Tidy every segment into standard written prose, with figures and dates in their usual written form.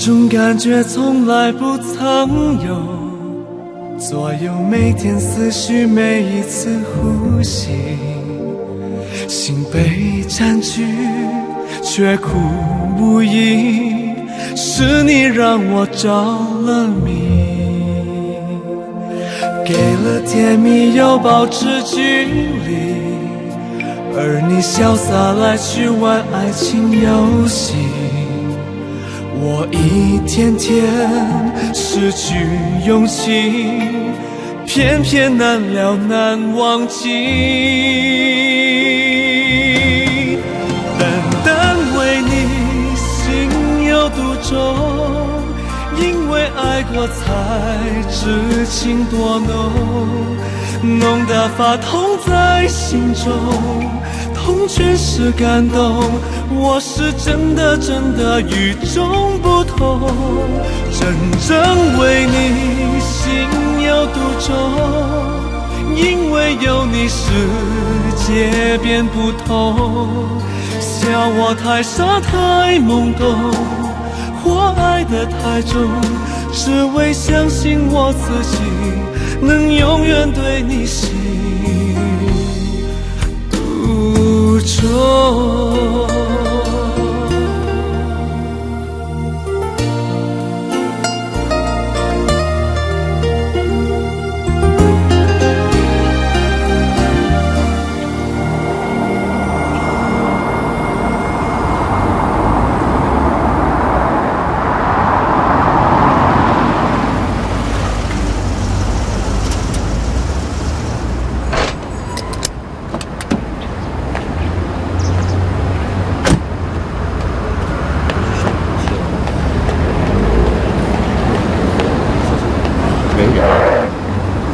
种感觉从来不曾有，左右每天思绪，每一次呼吸，心被占据，却苦无依，是你让我着了迷，给了甜蜜又保持距离，而你潇洒来去玩爱情游戏，我一天天失去勇气，偏偏难了难忘记。单单为你心有独钟，因为爱过才知情多浓，浓得发痛在心中，痛全是感动。我是真的真的与众不同，真正为你心有独钟，因为有你世界变不同。笑我太傻太懵懂，或爱得太重，只为相信我自己能永远对你心独钟。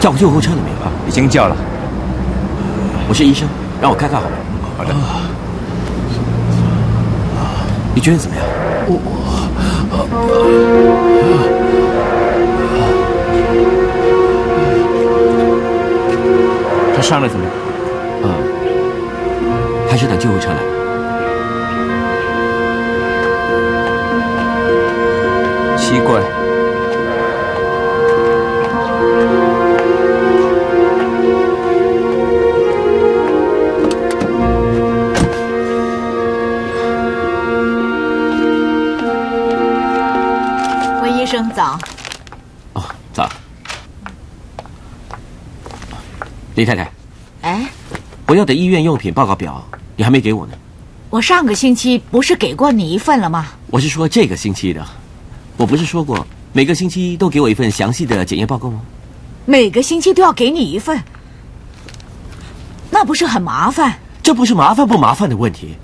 叫过救护车了没有？已经叫了。我是医生，让我看看好吗？好的。你觉得怎么样？他伤了怎么样？还是等救护车来。奇怪。医生早。哦，早。李太太。哎，我要的医院用品报告表你还没给我呢。我上个星期不是给过你一份了吗？我是说这个星期的。我不是说过每个星期都给我一份详细的检验报告吗？每个星期都要给你一份，那不是很麻烦？这不是麻烦不麻烦的问题，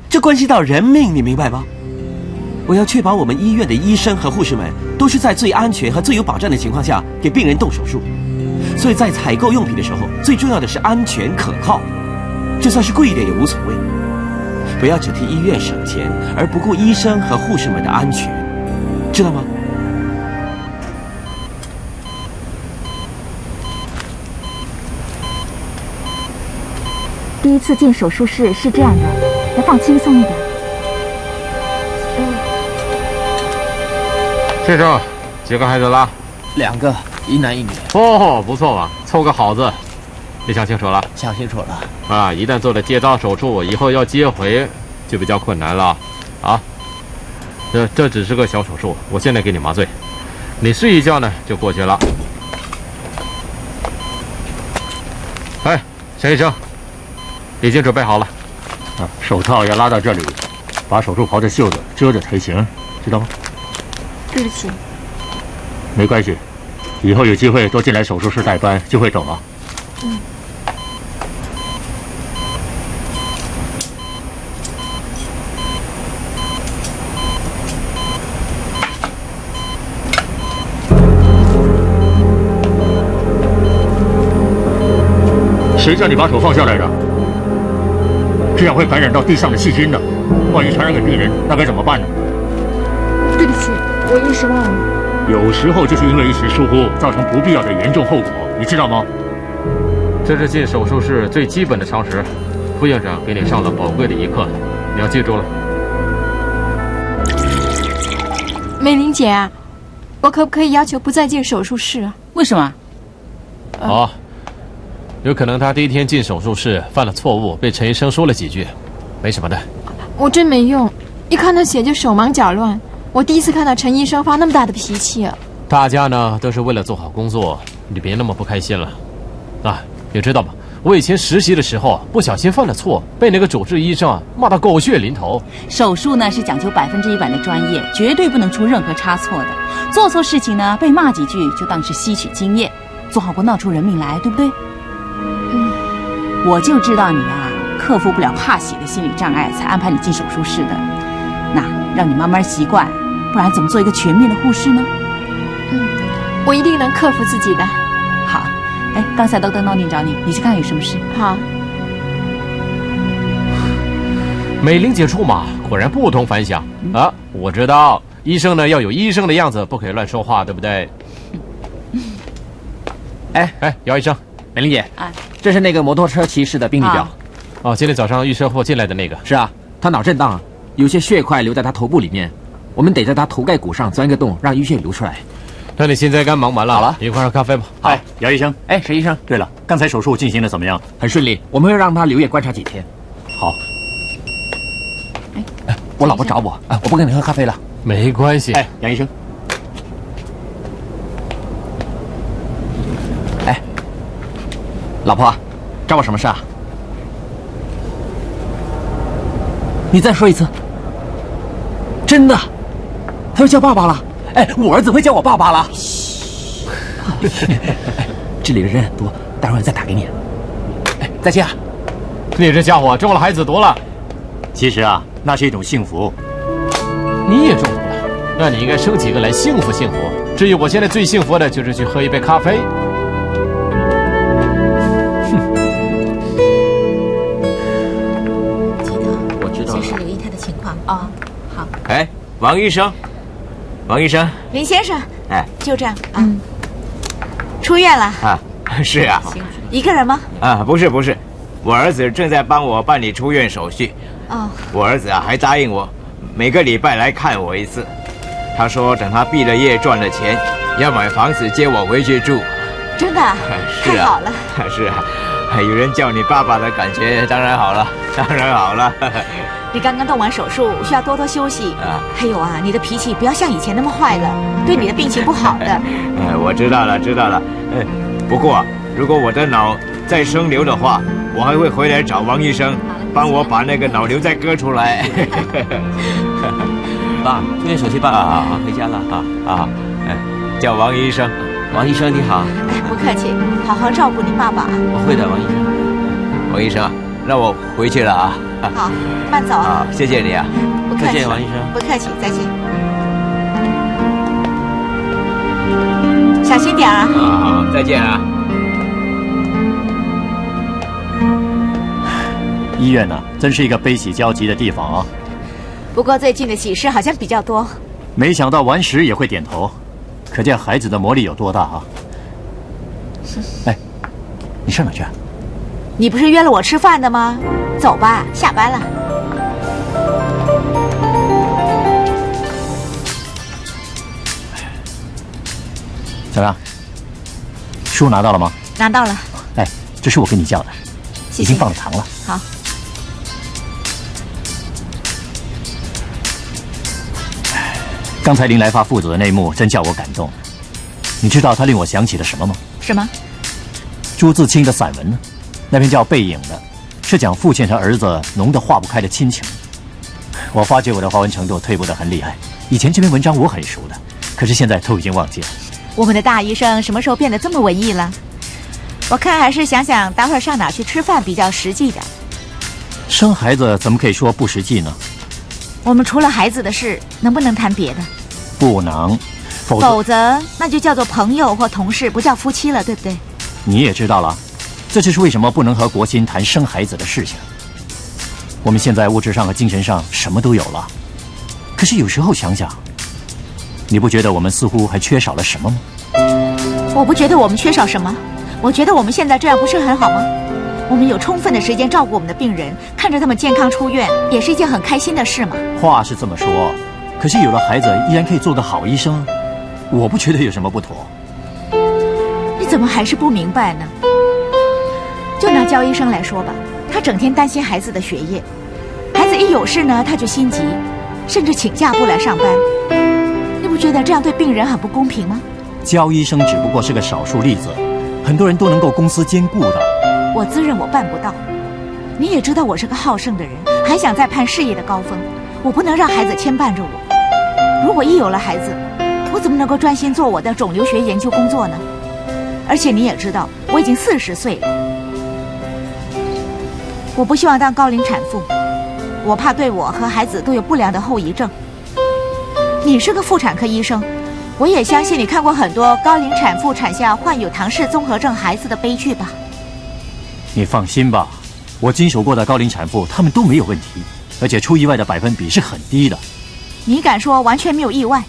这关系到人命，你明白吗？我要确保我们医院的医生和护士们都是在最安全和最有保障的情况下给病人动手术，所以在采购用品的时候，最重要的是安全可靠。就算是贵一点也无所谓，不要只替医院省钱，而不顾医生和护士们的安全，知道吗？第一次进手术室是这样的，要放轻松一点。先生，几个孩子了？2个，一男一女。哦，不错嘛，凑个好字。你想清楚了？想清楚了。啊，一旦做了结扎手术，以后要接回就比较困难了。啊，这只是个小手术，我现在给你麻醉，你睡一觉呢就过去了。哎，陈医生，已经准备好了。手套要拉到这里，把手术袍的袖子遮着才行，知道吗？对不起。没关系，以后有机会多进来手术室代班，就会懂了。谁叫你把手放下来的？这样会感染到地上的细菌的，万一传染给病人，那该怎么办呢？对不起，我一时忘了。有时候就是因为一时疏忽，造成不必要的严重后果，你知道吗？这是进手术室最基本的常识，副院长给你上了宝贵的一课，你要记住了。美玲姐啊，我可不可以要求不再进手术室啊？为什么？哦，有可能他第一天进手术室犯了错误，被陈医生说了几句，没什么的。我真没用，一看到血就手忙脚乱。我第一次看到陈医生发那么大的脾气啊！大家呢都是为了做好工作，你别那么不开心了。啊，你知道吗？我以前实习的时候不小心犯了错，被那个主治医生骂得狗血淋头。手术呢是讲究100%的专业，绝对不能出任何差错的。做错事情呢，被骂几句就当是吸取经验，做好不闹出人命来，对不对？我就知道你啊，克服不了怕血的心理障碍，才安排你进手术室的。那让你慢慢习惯，不然怎么做一个全面的护士呢？我一定能克服自己的。好，哎，刚才邓闹你找你，你去看有什么事？好。美玲姐出马，果然不同凡响啊！我知道，医生呢要有医生的样子，不可以乱说话，对不对？哎，姚医生，美玲姐，这是那个摩托车骑士的病历表。哦，今天早上遇车祸进来的那个。是啊，他脑震荡，有些血块留在他头部里面，我们得在他头盖骨上钻个洞，让淤血流出来。那你现在该忙完了，好了，一块儿喝咖啡吧。哎，姚医生，哎，石医生，对了，刚才手术进行的怎么样？很顺利，我们会让他留院观察几天。好。哎，我老婆找我，我不跟你喝咖啡了。没关系。哎，杨医生。哎，老婆，找我什么事啊？你再说一次。真的，他要叫爸爸了。哎，我儿子会叫我爸爸了。这里的人很多，待会儿再打给你。哎，再见啊！你这家伙中了孩子毒了。其实啊，那是一种幸福。你也中毒了，那你应该生几个来幸福幸福。至于我现在最幸福的就是去喝一杯咖啡。我知道，随时留意他的情况啊。好。哎，王医生。王医生，林先生，哎，就这样啊。出院了啊？是啊。一个人吗？啊，不是，我儿子正在帮我办理出院手续。哦。我儿子啊，还答应我每个礼拜来看我一次。他说等他毕了业赚了钱，要买房子接我回去住。真的？是啊。太好了。是啊，有人叫你爸爸的感觉当然好了，当然好了。你刚刚动完手术，需要多多休息啊。还有啊，你的脾气不要像以前那么坏了，对你的病情不好的。我知道了。不过如果我的脑再生瘤的话，我还会回来找王医生，帮我把那个脑瘤再割出来。爸，出院手续办好，回家了叫王医生。王医生你好。哎，不客气，好好照顾你爸爸。我会的，王医生。王医生啊，那我回去了啊。好，慢走啊！谢谢你啊！不客气，再见，王医生。不客气，再见。小心点啊！好，再见啊！医院呢，真是一个悲喜交集的地方啊。不过最近的喜事好像比较多。没想到顽石也会点头，可见孩子的魔力有多大啊！哎，你上哪去啊？你不是约了我吃饭的吗？走吧，下班了。怎么样？书拿到了吗？拿到了。哎，这是我给你叫的，谢谢。已经放了糖了。好。刚才林来发父子的那一幕真叫我感动。你知道他令我想起了什么吗？什么？朱自清的散文呢？那篇叫《背影》的，是讲父亲和儿子浓得化不开的亲情。我发觉我的华文程度退步得很厉害。以前这篇文章我很熟的，可是现在都已经忘记了。我们的大医生什么时候变得这么文艺了？我看还是想想待会儿上哪去吃饭比较实际的。生孩子怎么可以说不实际呢？我们除了孩子的事，能不能谈别的？不能，否则那就叫做朋友或同事，不叫夫妻了，对不对？你也知道了，这就是为什么不能和国心谈生孩子的事情。我们现在物质上和精神上什么都有了，可是有时候想想，你不觉得我们似乎还缺少了什么吗？我不觉得我们缺少什么，我觉得我们现在这样不是很好吗？我们有充分的时间照顾我们的病人，看着他们健康出院，也是一件很开心的事嘛。话是这么说，可是有了孩子，依然可以做个好医生，我不觉得有什么不妥。你怎么还是不明白呢？就拿焦医生来说吧，他整天担心孩子的学业，孩子一有事呢，他就心急，甚至请假不来上班。你不觉得这样对病人很不公平吗？焦医生只不过是个少数例子，很多人都能够公私兼顾的。我自认我办不到，你也知道我是个好胜的人，还想再攀事业的高峰，我不能让孩子牵绊着我。如果一有了孩子，我怎么能够专心做我的肿瘤学研究工作呢？而且你也知道，我已经40岁了，我不希望当高龄产妇，我怕对我和孩子都有不良的后遗症。你是个妇产科医生，我也相信你看过很多高龄产妇产下患有唐氏综合症孩子的悲剧吧？你放心吧，我经手过的高龄产妇，她们都没有问题，而且出意外的百分比是很低的。你敢说完全没有意外？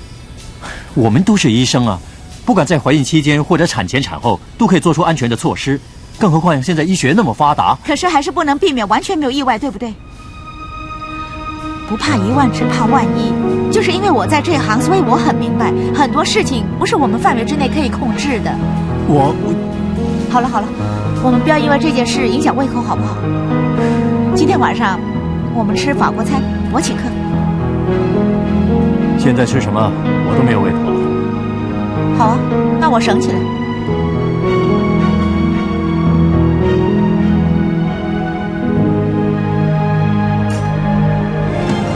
我们都是医生啊，不管在怀孕期间或者产前产后，都可以做出安全的措施。更何况现在医学那么发达，可是还是不能避免完全没有意外，对不对？不怕一万，只怕万一。就是因为我在这行，所以我很明白，很多事情不是我们范围之内可以控制的。好了，我们不要因为这件事影响胃口，好不好？今天晚上我们吃法国餐，我请客。现在吃什么我都没有胃口了。好啊，那我省起来。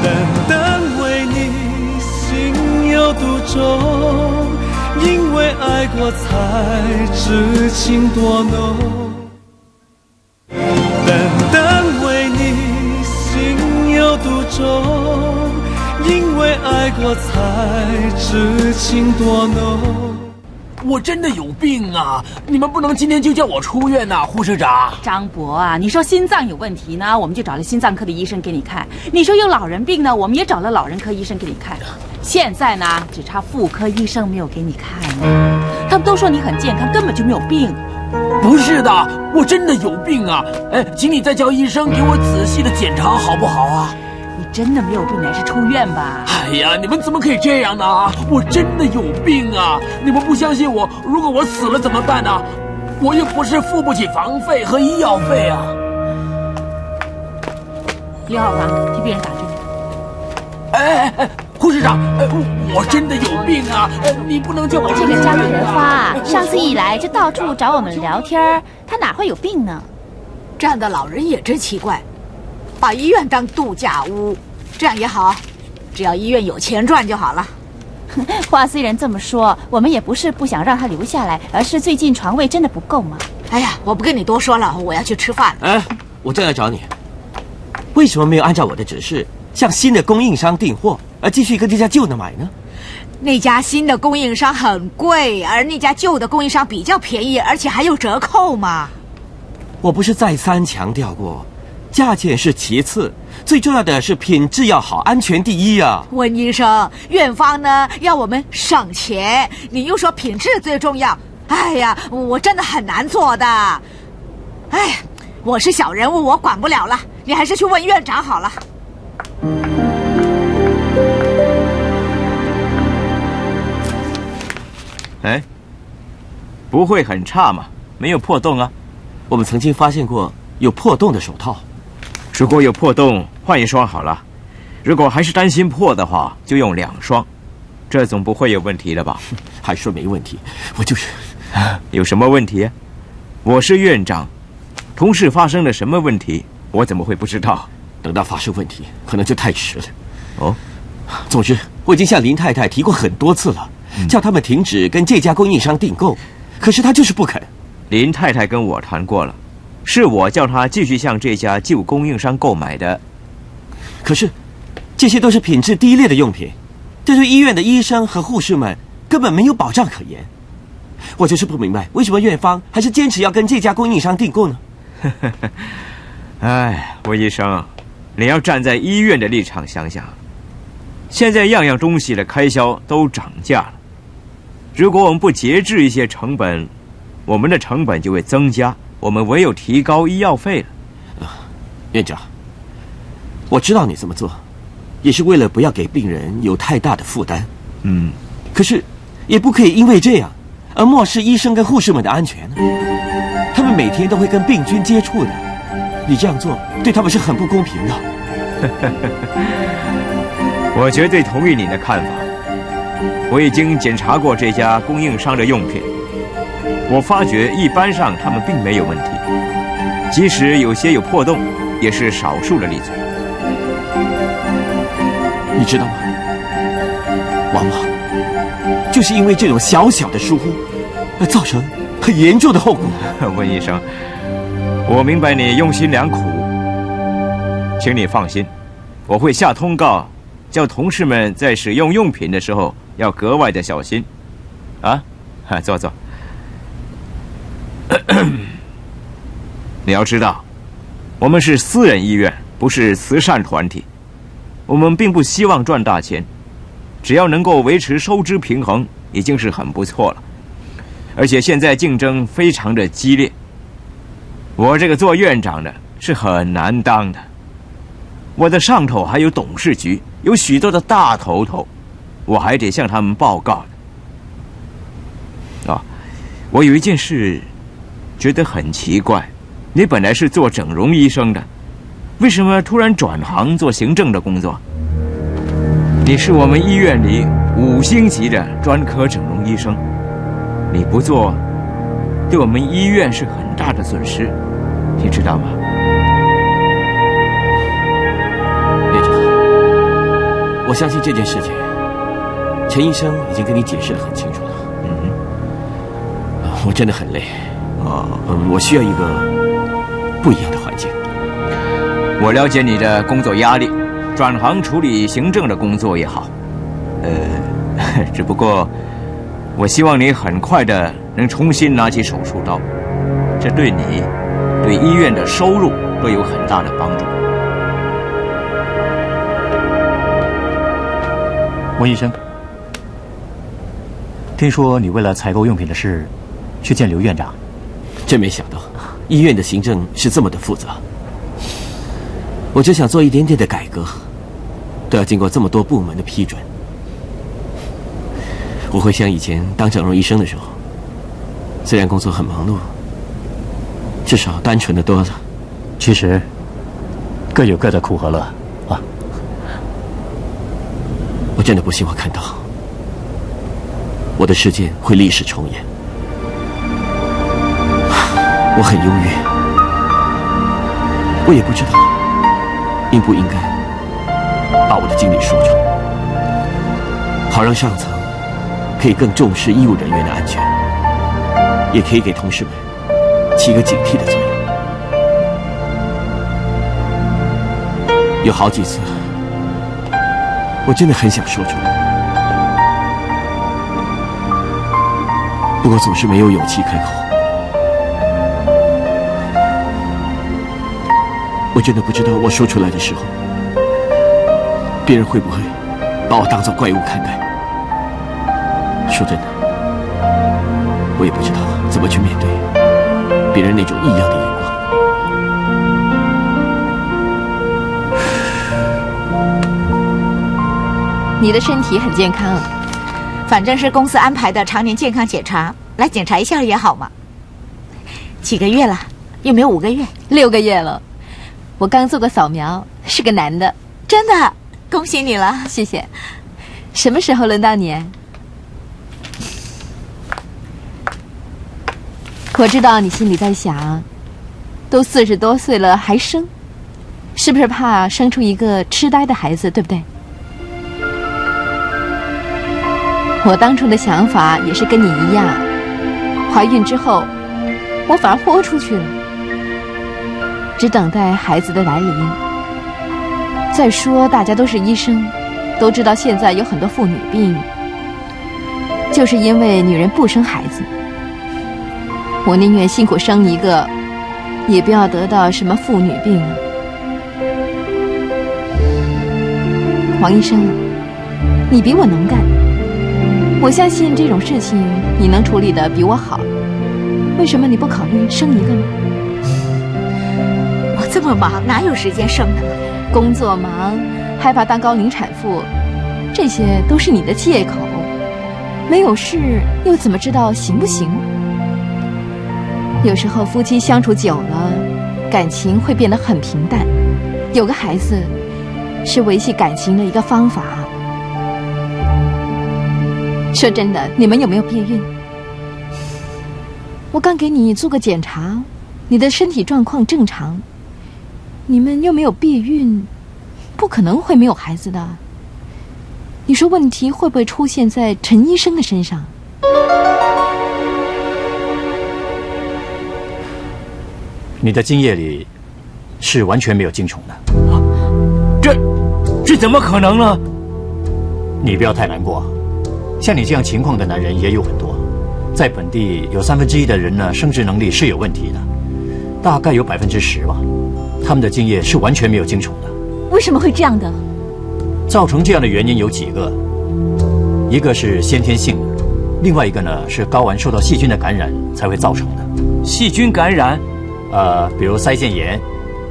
单单为你心有独钟，因为爱过才知情多浓。单单为你心有独钟，因为爱过才知情多浓。我真的有病啊！你们不能今天就叫我出院呐，护士长。张伯啊，你说心脏有问题呢，我们就找了心脏科的医生给你看；你说有老人病呢，我们也找了老人科医生给你看。现在呢，只差妇科医生没有给你看呢。他们都说你很健康，根本就没有病。不是的，我真的有病啊！哎，请你再叫医生给我仔细的检查好不好啊？你真的没有病，还是出院吧？哎呀，你们怎么可以这样呢？我真的有病啊！你们不相信我，如果我死了怎么办呢？我又不是付不起房费和医药费啊6号房替病人打针。哎，护士长，我真的有病啊！你不能叫我这个张德发，上次一来就到处找我们聊天，他哪会有病呢？这样的老人也真奇怪，把医院当度假屋，这样也好，只要医院有钱赚就好了。话虽然这么说，我们也不是不想让他留下来，而是最近床位真的不够嘛。哎呀，我不跟你多说了，我要去吃饭了。哎，我正要找你，为什么没有按照我的指示向新的供应商订货，而继续跟这家旧的买呢？那家新的供应商很贵，而那家旧的供应商比较便宜，而且还有折扣嘛。我不是再三强调过，价钱是其次，最重要的是品质要好，安全第一啊！温医生，院方呢要我们省钱，你又说品质最重要，哎呀，我真的很难做的。哎，我是小人物，我管不了了，你还是去问院长好了。哎，不会很差嘛？没有破洞啊？我们曾经发现过有破洞的手套。如果有破洞，换一双好了。如果还是担心破的话，就用2双，这总不会有问题了吧？还说没问题，我就是……有什么问题啊？我是院长，同事发生了什么问题，我怎么会不知道？等到发生问题，可能就太迟了。哦，总之，我已经向林太太提过很多次了，叫他们停止跟这家供应商订购，可是她就是不肯。林太太跟我谈过了，是我叫她继续向这家旧供应商购买的。可是，这些都是品质低劣的用品，这对医院的医生和护士们根本没有保障可言。我就是不明白，为什么院方还是坚持要跟这家供应商订购呢？哎，温医生，你要站在医院的立场想想，现在样样东西的开销都涨价了，如果我们不节制一些成本，我们的成本就会增加，我们唯有提高医药费了。院长，我知道你这么做，也是为了不要给病人有太大的负担。可是，也不可以因为这样而漠视医生跟护士们的安全呢。他们每天都会跟病菌接触的，你这样做对他们是很不公平的。我绝对同意你的看法。我已经检查过这家供应商的用品，我发觉一般上他们并没有问题，即使有些有破洞，也是少数的例子。你知道吗？往往就是因为这种小小的疏忽，而造成很严重的后果。温医生，我明白你用心良苦，请你放心，我会下通告，叫同事们在使用用品的时候要格外的小心。啊，坐坐。你要知道，我们是私人医院，不是慈善团体，我们并不希望赚大钱，只要能够维持收支平衡，已经是很不错了。而且现在竞争非常的激烈，我这个做院长的是很难当的。我的上头还有董事局，有许多的大头头，我还得向他们报告的。我有一件事觉得很奇怪，你本来是做整容医生的，为什么突然转行做行政的工作？你是我们医院里5星级的专科整容医生，你不做，对我们医院是很大的损失，你知道吗？院长，我相信这件事情，陈医生已经跟你解释得很清楚了。我真的很累，我需要一个不一样的环境。我了解你的工作压力，转行处理行政的工作也好，只不过我希望你很快的能重新拿起手术刀，这对你、对医院的收入都有很大的帮助。温医生，听说你为了采购用品的事去见刘院长，真没想到医院的行政是这么的复杂。我只想做一点点的改革，都要经过这么多部门的批准。我会像以前当整容医生的时候，虽然工作很忙碌，至少单纯的多了。其实各有各的苦和乐啊。我真的不希望看到我的事件会历史重演。我很忧郁，我也不知道应不应该把我的经历说出来，好让上层可以更重视医务人员的安全，也可以给同事们起一个警惕的作用。有好几次，我真的很想说出来，不过总是没有勇气开口。我真的不知道我说出来的时候，别人会不会把我当作怪物看待。说真的，我也不知道怎么去面对别人那种异样的眼光。你的身体很健康，反正是公司安排的常年健康检查，来检查一下也好嘛。几个月了？有没有5个月？6个月了。我刚做过扫描，是个男的。真的？恭喜你了。谢谢。什么时候轮到你？我知道你心里在想，都40多岁了还生，是不是怕生出一个痴呆的孩子，对不对？我当初的想法也是跟你一样，怀孕之后我反而豁出去了，只等待孩子的来临。再说大家都是医生，都知道现在有很多妇女病，就是因为女人不生孩子。我宁愿辛苦生一个，也不要得到什么妇女病啊。王医生，你比我能干，我相信这种事情你能处理得比我好，为什么你不考虑生一个呢？我这么忙，哪有时间生呢？工作忙，害怕当高龄产妇，这些都是你的借口。没有事又怎么知道行不行？有时候夫妻相处久了，感情会变得很平淡。有个孩子是维系感情的一个方法。说真的，你们有没有避孕？我刚给你做个检查，你的身体状况正常。你们又没有避孕，不可能会没有孩子的。你说问题会不会出现在陈医生的身上？你的精液里是完全没有精虫的。这怎么可能呢？你不要太难过，像你这样情况的男人也有很多，在本地有1/3的人呢，生殖能力是有问题的，大概有10%吧，他们的精液是完全没有精虫的。为什么会这样的？造成这样的原因有几个，一个是先天性的，另外一个呢是睾丸受到细菌的感染才会造成的。细菌感染？比如腮腺炎，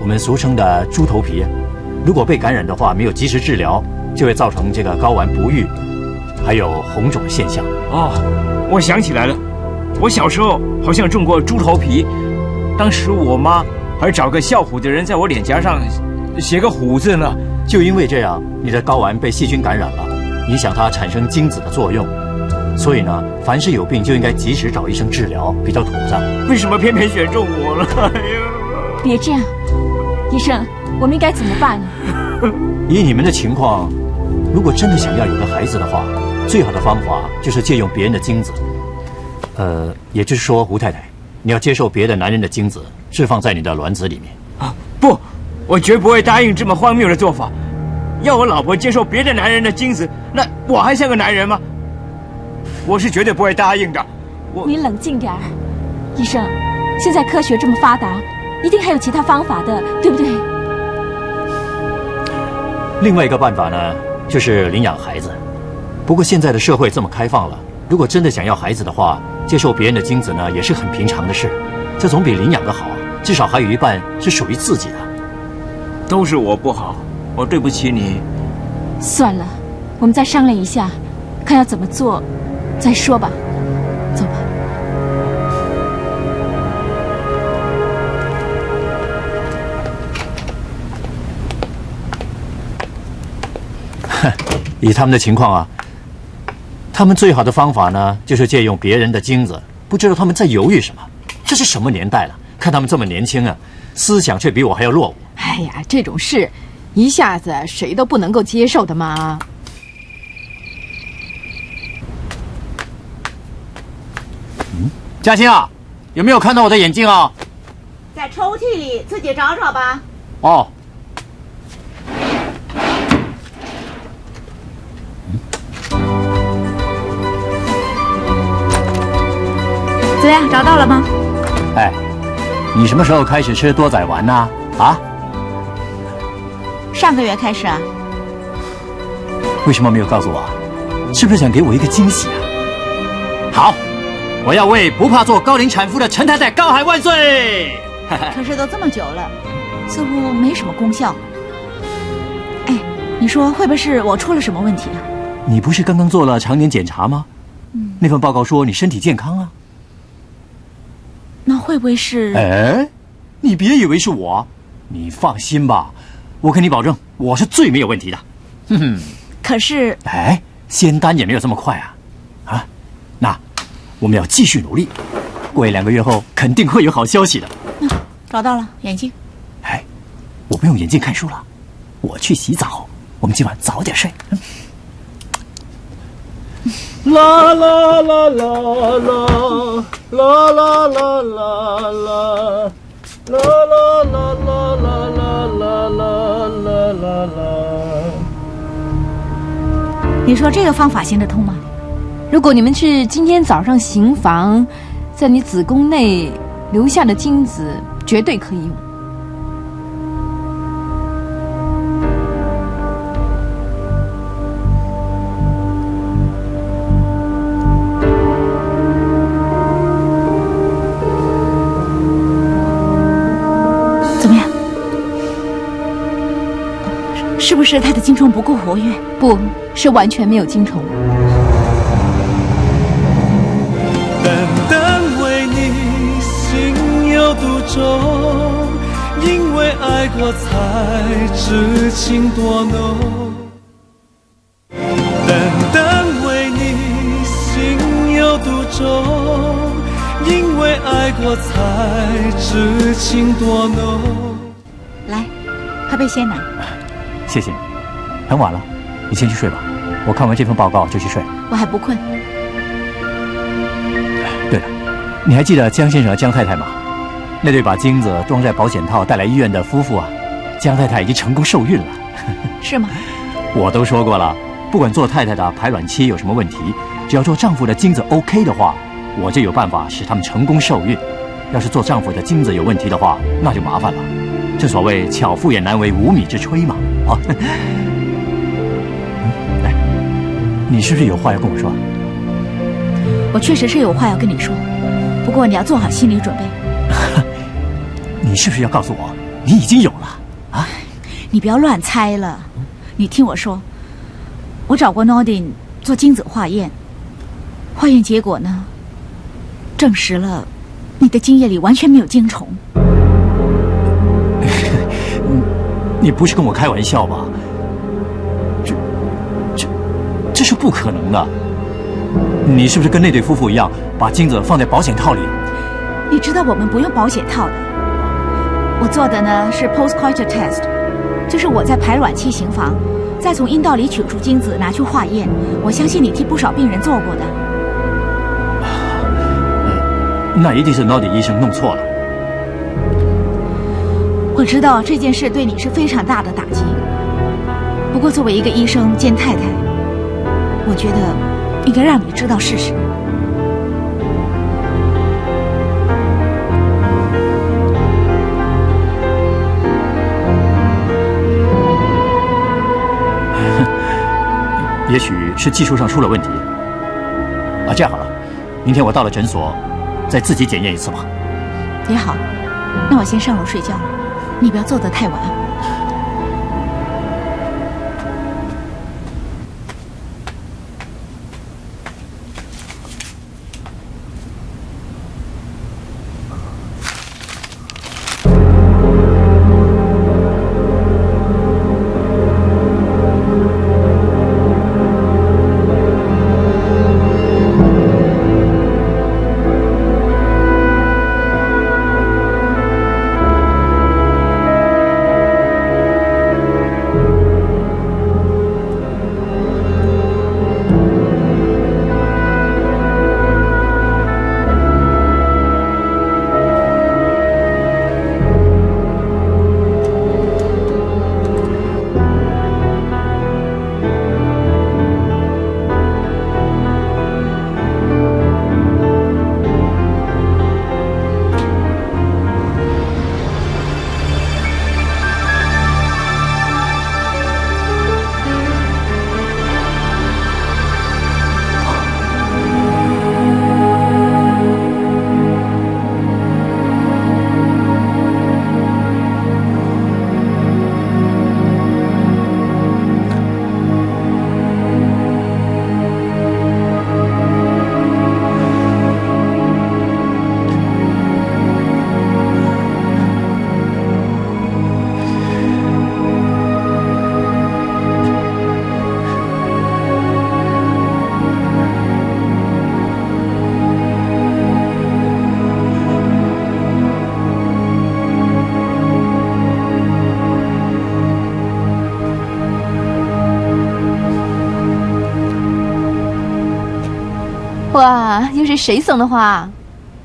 我们俗称的猪头皮，如果被感染的话，没有及时治疗，就会造成这个睾丸不育，还有红肿的现象。哦，我想起来了，我小时候好像中过猪头皮，当时我妈还找个笑虎的人在我脸颊上写个虎字呢。就因为这样，你的睾丸被细菌感染了，影响它产生精子的作用。所以呢，凡是有病就应该及时找医生治疗，比较妥当。为什么偏偏选中我了？哎呀！别这样，医生，我们应该怎么办呢？以你们的情况，如果真的想要有个孩子的话，最好的方法就是借用别人的精子。也就是说，胡太太，你要接受别的男人的精子置放在你的卵子里面。啊，不，我绝不会答应这么荒谬的做法。要我老婆接受别的男人的精子，那我还像个男人吗？我是绝对不会答应的。你冷静点儿，医生，现在科学这么发达，一定还有其他方法的，对不对？另外一个办法呢，就是领养孩子。不过现在的社会这么开放了，如果真的想要孩子的话，接受别人的精子呢，也是很平常的事。这总比领养的好，至少还有一半是属于自己的。都是我不好，我对不起你。算了，我们再商量一下，看要怎么做，再说吧。走吧。以他们的情况啊，他们最好的方法呢，就是借用别人的精子。不知道他们在犹豫什么？这是什么年代了？看他们这么年轻啊，思想却比我还要落伍。哎呀，这种事一下子谁都不能够接受的嘛。嘉欣啊，有没有看到我的眼镜啊？在抽屉里，自己找找吧。哦。怎么样，找到了吗？哎，你什么时候开始吃多仔丸呢？啊？上个月开始啊。为什么没有告诉我？是不是想给我一个惊喜啊？好，我要为不怕做高龄产妇的陈太太高喊万岁！可是都这么久了，似乎没什么功效。哎，你说会不会是我出了什么问题啊？你不是刚刚做了常年检查吗？那份报告说你身体健康啊。那会不会是？哎，你别以为是我，你放心吧，我跟你保证，我是最没有问题的。哼哼。可是，哎，仙丹也没有这么快啊！啊，那我们要继续努力，过1-2个月后肯定会有好消息的。找到了眼镜。哎，我不用眼镜看书了，我去洗澡。我们今晚早点睡。啦啦啦啦啦啦啦啦啦啦啦啦啦啦啦啦啦。你说这个方法行得通吗？如果你们是今天早上行房，在你子宫内留下的精子，绝对可以用。是不是他的精虫不够活跃？不是完全没有精虫。单单为你心有独钟，因为爱过才知情多浓。单单为你心有独钟，因为爱过才知情多浓。来，喝杯鲜奶。谢谢你。很晚了，你先去睡吧。我看完这份报告就去睡。我还不困。对了，你还记得江先生和江太太吗？那对把精子装在保险套带来医院的夫妇啊，江太太已经成功受孕了。是吗？我都说过了，不管做太太的排卵期有什么问题，只要做丈夫的精子 OK 的话，我就有办法使他们成功受孕。要是做丈夫的精子有问题的话，那就麻烦了。正所谓巧妇也难为无米之炊嘛。啊，来，你是不是有话要跟我说？我确实是有话要跟你说，不过你要做好心理准备。你是不是要告诉我，你已经有了啊？你不要乱猜了。你听我说，我找过 Nordin 做精子化验，化验结果呢，证实了你的精液里完全没有精虫。你不是跟我开玩笑吧？这是不可能的。你是不是跟那对夫妇一样，把精子放在保险套里？你知道我们不用保险套的。我做的呢是 postcoital test， 就是我在排卵期行房，再从阴道里取出精子拿去化验。我相信你替不少病人做过的。那一定是 Nordin 医生弄错了。我知道这件事对你是非常大的打击，不过作为一个医生兼太太，我觉得应该让你知道事实。也许是技术上出了问题。啊，这样好了，明天我到了诊所，再自己检验一次吧。也好，那我先上楼睡觉了，你不要坐得太晚。哇，又是谁送的花？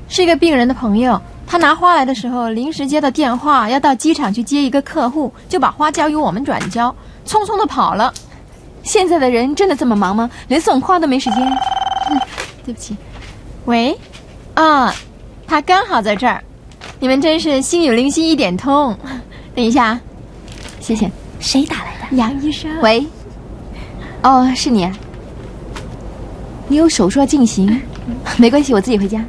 是一个病人的朋友，他拿花来的时候临时接到电话，要到机场去接一个客户，就把花交给我们转交，匆匆的跑了。现在的人真的这么忙吗？连送花都没时间？对不起。喂，啊，他刚好在这儿。你们真是心有灵犀一点通。等一下，谢谢。谁打来的？杨医生。喂。哦，是你啊。你有手术要进行，没关系，我自己回家。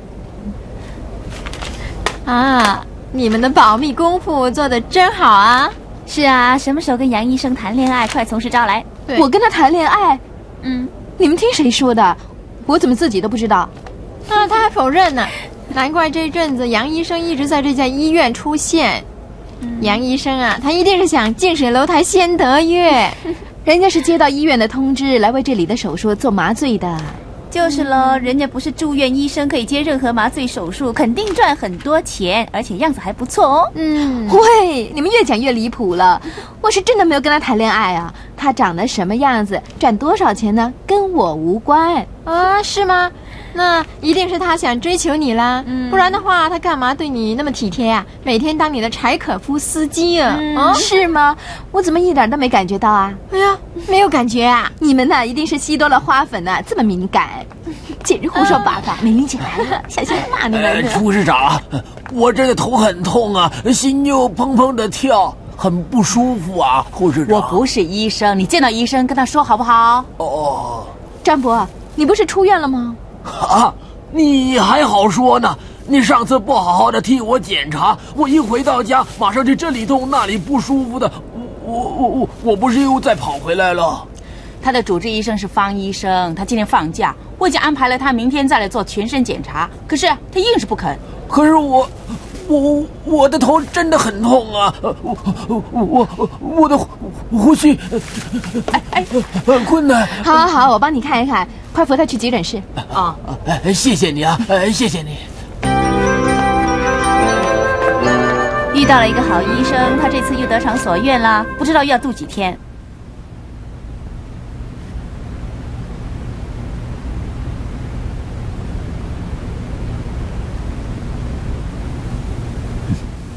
啊，你们的保密功夫做得真好啊！是啊，什么时候跟杨医生谈恋爱？快从实招来。我跟他谈恋爱？你们听谁说的？我怎么自己都不知道？他还否认呢。难怪这阵子杨医生一直在这家医院出现。杨医生啊，他一定是想近水楼台先得月。人家是接到医院的通知来为这里的手术做麻醉的。就是喽，人家不是住院医生，可以接任何麻醉手术，肯定赚很多钱，而且样子还不错哦。喂，你们越讲越离谱了。我是真的没有跟他谈恋爱啊。他长得什么样子，赚多少钱呢，跟我无关啊？是吗？那一定是他想追求你啦。不然的话，他干嘛对你那么体贴啊？每天当你的柴可夫斯基啊？是吗？我怎么一点都没感觉到啊？哎呀，没有感觉啊？你们呐，一定是吸多了花粉呐，这么敏感，简直胡说八道，没理解来了，小心骂你们。护士长，我这个头很痛啊，心又砰砰的跳，很不舒服啊，护士长。我不是医生，你见到医生跟他说好不好？哦，张伯，你不是出院了吗？啊，你还好说呢。你上次不好好的替我检查，我一回到家马上就这里痛那里不舒服的，我不是又再跑回来了。他的主治医生是方医生，他今天放假，我已经安排了他明天再来做全身检查，可是他硬是不肯。可是我的头真的很痛啊，我的呼吸很困难。好，我帮你看一看，快扶他去急诊室啊！谢谢你啊，谢谢你。遇到了一个好医生，他这次又得偿所愿了，不知道又要度几天。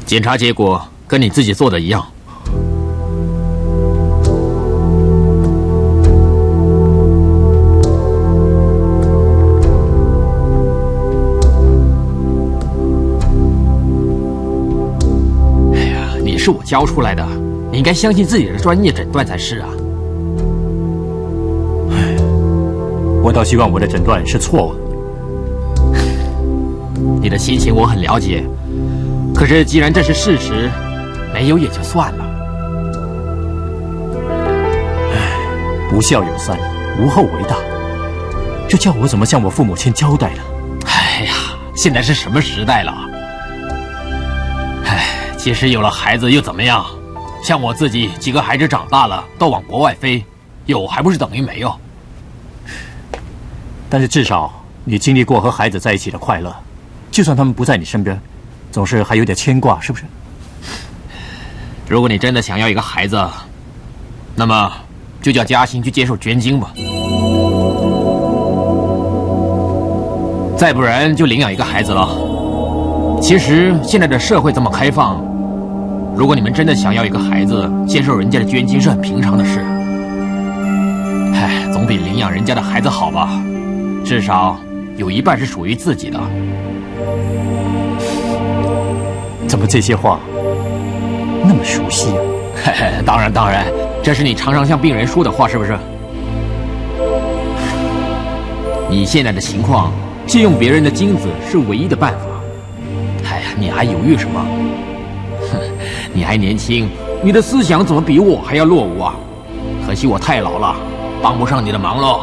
检查结果跟你自己做的一样。哎呀，你是我教出来的，你应该相信自己的专业诊断才是啊。我倒希望我的诊断是错误的。你的心情我很了解。可是，既然这是事实，没有也就算了。唉，不孝有三，无后为大，这叫我怎么向我父母亲交代呢？哎呀，现在是什么时代了？唉，即使有了孩子又怎么样？像我自己几个孩子长大了，都往国外飞，有还不是等于没有？但是至少你经历过和孩子在一起的快乐，就算他们不在你身边。总是还有点牵挂，是不是？如果你真的想要一个孩子，那么就叫嘉欣去接受捐精吧。再不然就领养一个孩子了。其实现在的社会这么开放，如果你们真的想要一个孩子，接受人家的捐精是很平常的事。唉，总比领养人家的孩子好吧？至少有一半是属于自己的。怎么这些话那么熟悉啊？嘿嘿，当然，这是你常常向病人说的话，是不是？你现在的情况，借用别人的精子是唯一的办法。哎呀，你还犹豫什么？哼，你还年轻，你的思想怎么比我还要落伍啊？可惜我太老了，帮不上你的忙喽。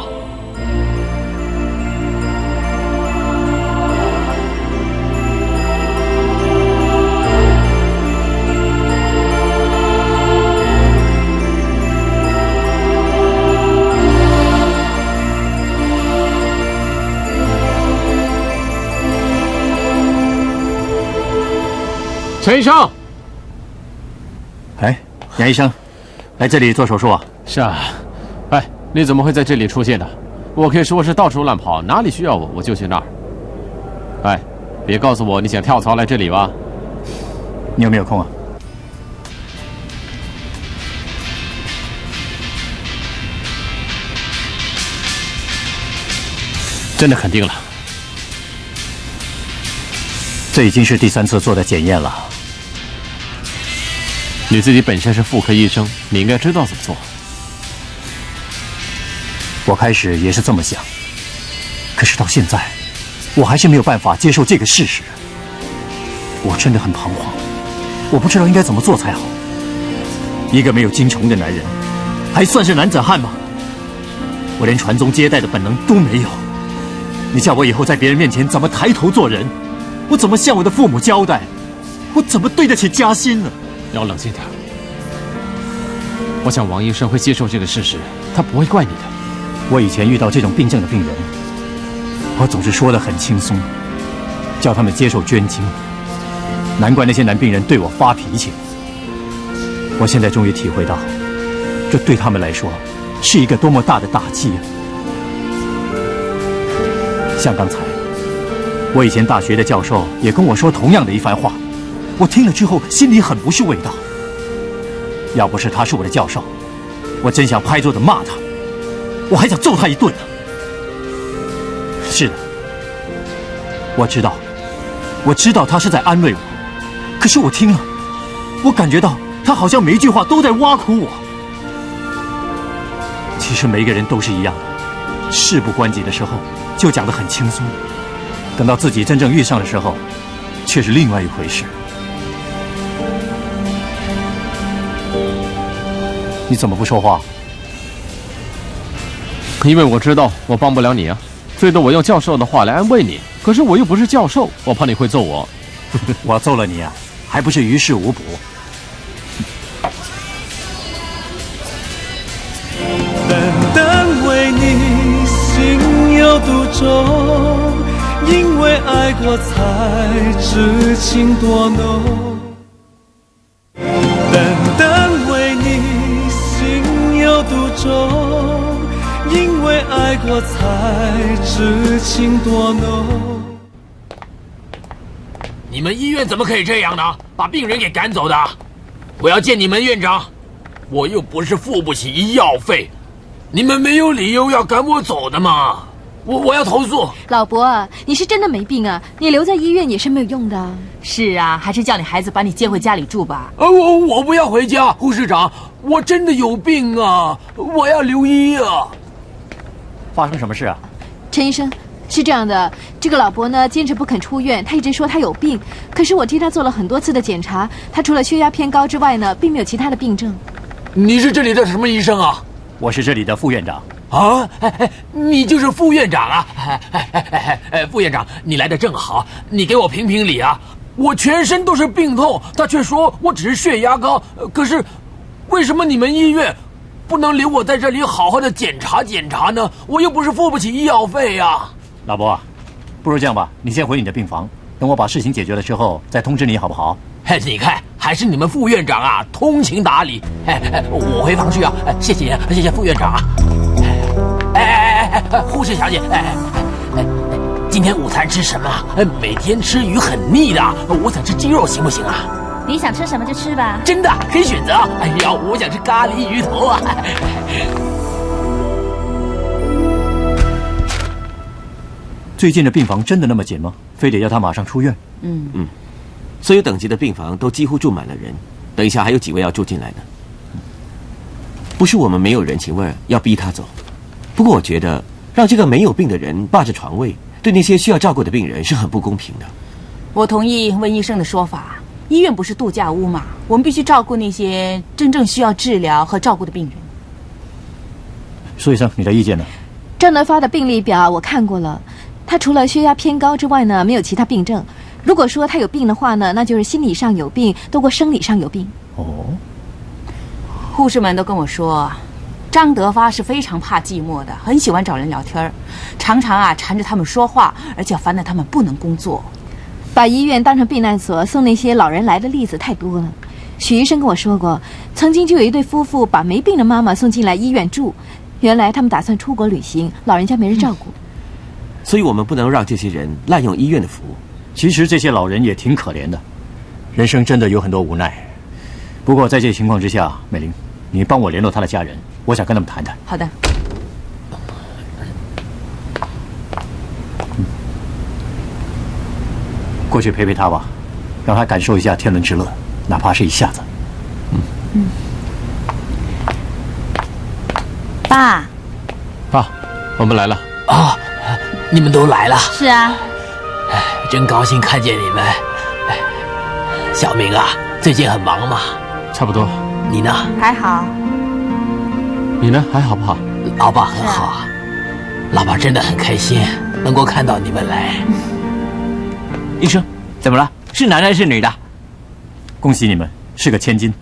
陈医生，哎，杨医生，来这里做手术啊？是啊。哎，你怎么会在这里出现呢？我可以说是到处乱跑，哪里需要我就去那儿。哎，别告诉我你想跳槽来这里吧？你有没有空啊？真的肯定了。这已经是第3次做的检验了。你自己本身是妇科医生，你应该知道怎么做。我开始也是这么想，可是到现在，我还是没有办法接受这个事实。我真的很彷徨，我不知道应该怎么做才好。一个没有精虫的男人，还算是男子汉吗？我连传宗接代的本能都没有。你叫我以后在别人面前怎么抬头做人？我怎么向我的父母交代？我怎么对得起嘉欣呢？你要冷静点。我想王医生会接受这个事实，他不会怪你的。我以前遇到这种病症的病人，我总是说得很轻松，叫他们接受捐精。难怪那些男病人对我发脾气。我现在终于体会到，这对他们来说是一个多么大的打击啊！像刚才，我以前大学的教授也跟我说同样的一番话，我听了之后心里很不是味道。要不是他是我的教授，我真想拍桌子骂他，我还想揍他一顿呢。是的，我知道他是在安慰我，可是我听了，我感觉到他好像每一句话都在挖苦我。其实每个人都是一样的，事不关己的时候就讲得很轻松，等到自己真正遇上的时候，却是另外一回事。你怎么不说话？因为我知道我帮不了你啊，最多我用教授的话来安慰你，可是我又不是教授，我怕你会揍我。我要揍了你啊，还不是于事无补？单单为你心有独钟，因为爱过才知情多浓。单单为你心有独钟，因为爱过才知情多浓。你们医院怎么可以这样呢？把病人给赶走的！我要见你们院长，我又不是付不起医药费，你们没有理由要赶我走的嘛！我要投诉。老伯，你是真的没病啊，你留在医院也是没有用的。是啊，还是叫你孩子把你接回家里住吧。我不要回家，护士长，我真的有病啊，我要留医啊！发生什么事啊？陈医生，是这样的，这个老伯呢坚持不肯出院，他一直说他有病，可是我替他做了很多次的检查，他除了血压偏高之外呢，并没有其他的病症。你是这里的什么医生啊？我是这里的副院长。啊，你就是副院长啊！副院长，你来的正好，你给我评评理啊！我全身都是病痛，他却说我只是血压高，可是为什么你们医院不能留我在这里好好的检查检查呢？我又不是付不起医药费呀！老伯，不如这样吧，你先回你的病房，等我把事情解决了之后再通知你，好不好？你看，还是你们副院长啊，通情达理。我回房去啊，谢谢谢谢副院长啊。护士小姐，今天午餐吃什么？每天吃鱼很腻的，我想吃鸡肉，行不行啊？你想吃什么就吃吧。真的可以选择。哎呀，我想吃咖喱鱼头啊。最近的病房真的那么紧吗？非得要他马上出院？所有等级的病房都几乎住满了人，等一下还有几位要住进来呢。不是我们没有人情味儿要逼他走，不过我觉得让这个没有病的人霸着床位，对那些需要照顾的病人是很不公平的。我同意温医生的说法，医院不是度假屋嘛，我们必须照顾那些真正需要治疗和照顾的病人。苏医生，你的意见呢？张德发的病历表我看过了，他除了血压偏高之外呢，没有其他病症。如果说他有病的话呢，那就是心理上有病多过生理上有病。护士们都跟我说，张德发是非常怕寂寞的，很喜欢找人聊天，常常缠着他们说话，而且烦得他们不能工作。把医院当成避难所，送那些老人来的例子太多了。许医生跟我说过，曾经就有一对夫妇把没病的妈妈送进来医院住，原来他们打算出国旅行，老人家没人照顾。所以我们不能让这些人滥用医院的服务。其实这些老人也挺可怜的，人生真的有很多无奈。不过在这情况之下，美玲，你帮我联络他的家人，我想跟他们谈谈。好的。过去陪陪他吧，让他感受一下天伦之乐，哪怕是一下子。爸，我们来了啊！你们都来了。是啊。真高兴看见你们。小明啊，最近很忙吗？差不多。你呢？还好。你呢？还好不好？老爸很好啊，老爸真的很开心能够看到你们来。医生，怎么了？是男的还是女的？恭喜你们，是个千金。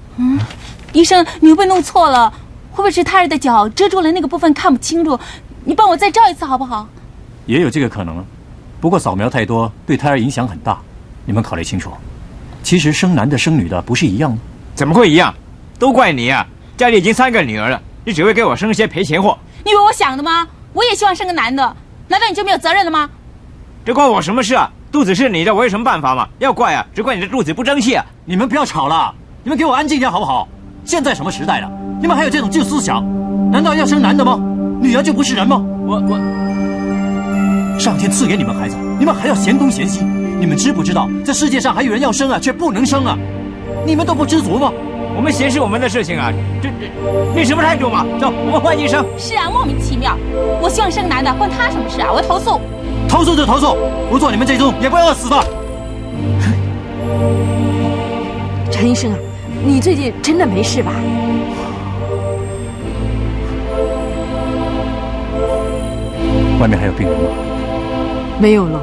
医生，你会不会弄错了？会不会是胎儿的脚遮住了那个部分看不清楚？你帮我再照一次好不好？也有这个可能，不过扫描太多对胎儿影响很大，你们考虑清楚。其实生男的生女的不是一样吗？怎么会一样？都怪你啊！家里已经3个女儿了，你只会给我生些赔钱货。你以为我想的吗？我也希望生个男的，难道你就没有责任了吗？这关我什么事啊？肚子是你的，我有什么办法吗？要怪啊，只怪你的肚子不争气啊！你们不要吵了，你们给我安静点好不好？现在什么时代了，你们还有这种旧思想？难道要生男的吗？女儿就不是人吗？上天赐给你们孩子，你们还要嫌东嫌西？你们知不知道，这世界上还有人要生啊，却不能生啊？你们都不知足吗？我们闲是我们的事情啊，你什么态度嘛？走，我们换医生。是啊，莫名其妙。我希望生男的，关他什么事啊？我要投诉。投诉就投诉，不做你们这种也不会饿死的。陈医生啊，你最近真的没事吧？外面还有病人吗？没有了。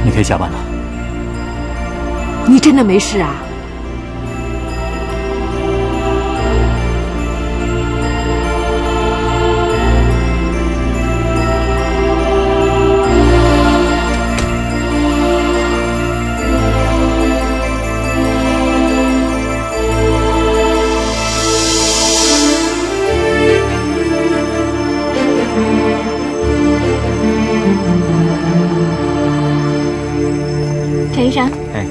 你可以下班了。你真的没事啊？陈医生，哎，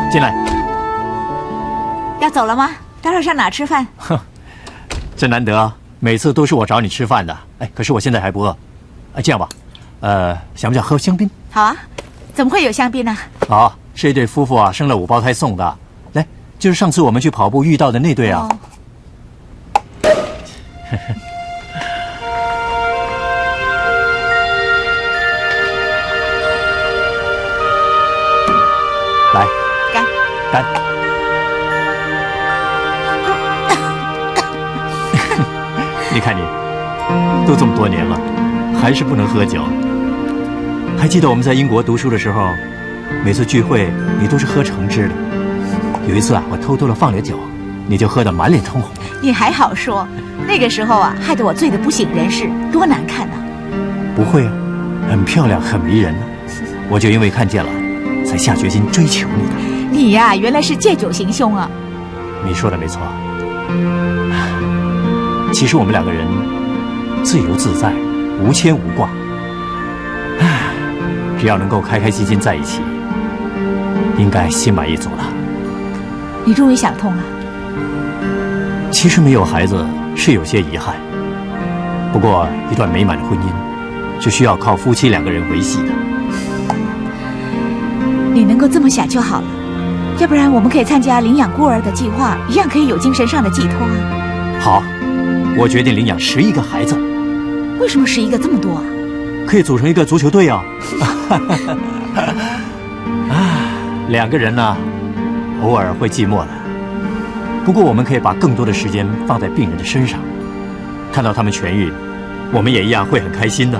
进来。要走了吗？待会儿上哪吃饭？哼，真难得啊，每次都是我找你吃饭的。哎，可是我现在还不饿。这样吧，想不想喝香槟？好啊，怎么会有香槟呢？啊，是一对夫妇啊，生了5胞胎送的。来，就是上次我们去跑步遇到的那对啊。来，干！干！你看你，都这么多年了，还是不能喝酒。还记得我们在英国读书的时候，每次聚会你都是喝橙汁的。有一次啊，我偷偷的放了酒，你就喝得满脸通红。你还好说，那个时候啊，害得我醉得不省人事，多难看呐！不会啊，很漂亮，很迷人呢。我就因为看见了，才下决心追求你的。你呀，原来是借酒行凶啊！你说的没错。其实我们2个人自由自在，无牵无挂。只要能够开开心心在一起，应该心满意足了。你终于想通了。其实没有孩子是有些遗憾，不过一段美满的婚姻是需要靠夫妻2个人维系的。你能够这么想就好了，要不然我们可以参加领养孤儿的计划，一样可以有精神上的寄托啊。好，我决定领养11个孩子。为什么11个这么多啊？可以组成一个足球队啊！2个人呢，偶尔会寂寞的。不过我们可以把更多的时间放在病人的身上，看到他们痊愈，我们也一样会很开心的。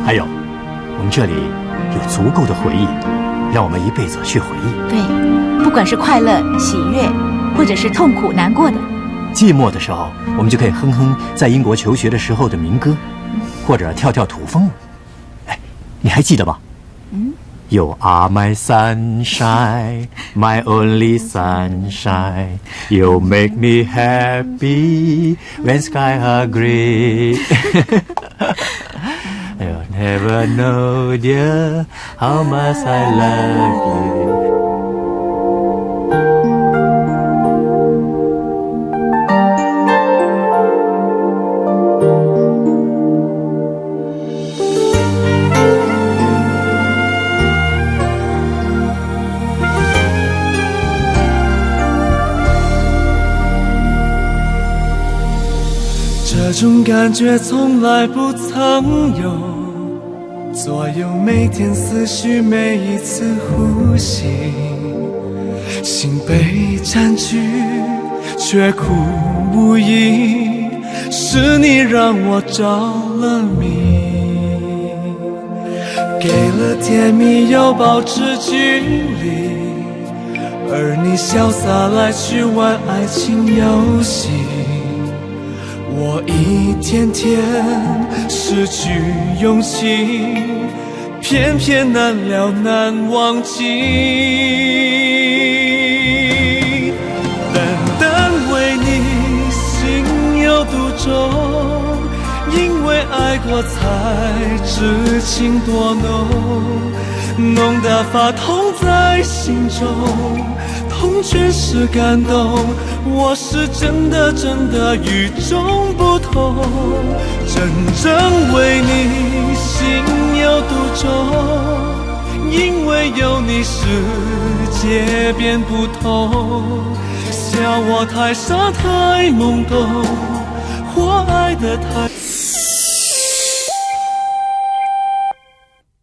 还有，我们这里有足够的回忆，让我们一辈子去回忆。对，不管是快乐、喜悦，或者是痛苦、难过的。寂寞的时候，我们就可以哼哼在英国求学的时候的民歌，或者跳跳土风舞。哎，你还记得吧？You are my sunshine, my only sunshine. You make me happy when skies are gray. You'll never know, dear, how much I love you.这种感觉从来不曾有，左右每天思绪，每一次呼吸，心被占据，却苦无依，是你让我着了迷，给了甜蜜又保持距离，而你潇洒来去玩爱情游戏。我一天天失去勇气，偏偏难了难忘记。单单为你心有独钟，因为爱过才知情多浓，浓得发痛在心中，痛却是感动。我是真的真的与众不同，真正为你心有独钟，因为有你世界变不同。笑我太傻太懵懂，或爱得太